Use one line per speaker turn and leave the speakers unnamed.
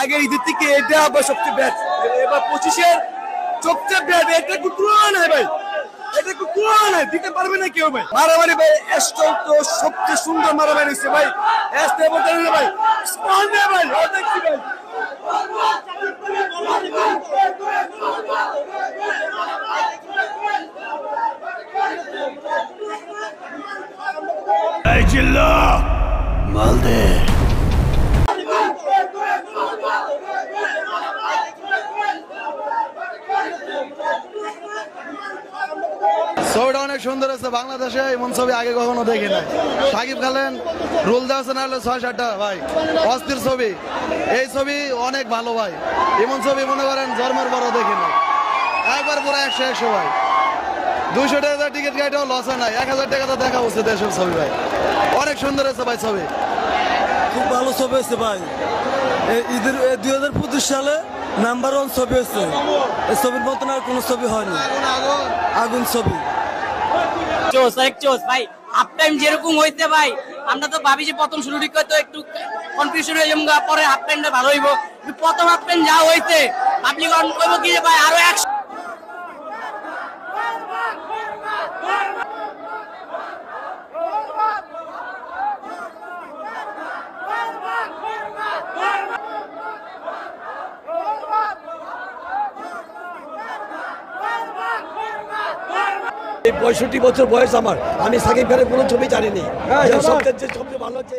আগে ঈদের থেকে এটা আবার সবচেয়ে ব্যাট, এবার 25-এর সবচেয়ে ব্যাট। এটা একটু তুলনা নাই ভাই, এটা একটু তুলনা নাই, দিতে পারবে না কেউ ভাই। মারামারি ভাই এস্টল তো সবচেয়ে সুন্দর মারামারি হচ্ছে ভাই। এস্টে বলতে ভাই স্পন্ডে ভাই, অনেক কি ভাই। এই জিল্লা মালদে
ছবিটা অনেক সুন্দর আছে। বাংলাদেশে এমন ছবি আগে কখনো দেখি নাই। সাকিব খালেন রুল দেওয়া না হলে 6-7টা ভাই, অস্থির ছবি। এই ছবি অনেক ভালো ভাই। এমন ছবি মনে করেন জন্মের বড় দেখি না। একবার পুরো 100 ভাই। 200 টাকা টিকিট গাড়িটাও লস হয় নাই, 1000 টাকা তো দেখা উচিত দেশের ছবি ভাই। অনেক সুন্দর আছে ভাই ছবি,
খুব ভালো ছবি হয়েছে ভাই। ঈদের 2025 সালে নাম্বার 1 ছবি হয়েছে। এই ছবির মতন আর কোনো ছবি হয়নি। আগুন ছবি
চোস এক চোস ভাই। হাফ টাইম যেরকম হইতে ভাই, আমরা তো ভাবি যে প্রথম শুরু ঠিক হয়তো একটু কনফিউশন হয়ে যাবো, পরে হাফ টাইমটা ভালো হইব। প্রথম হাফ টাইম যা হইতে পাবলিক অন করবো কি ভাই আরো 100।
এই 65 বছর বয়স আমার, আমি সাকিব খানের কোনো ছবি জানিনি। সবচেয়ে ভালো হচ্ছে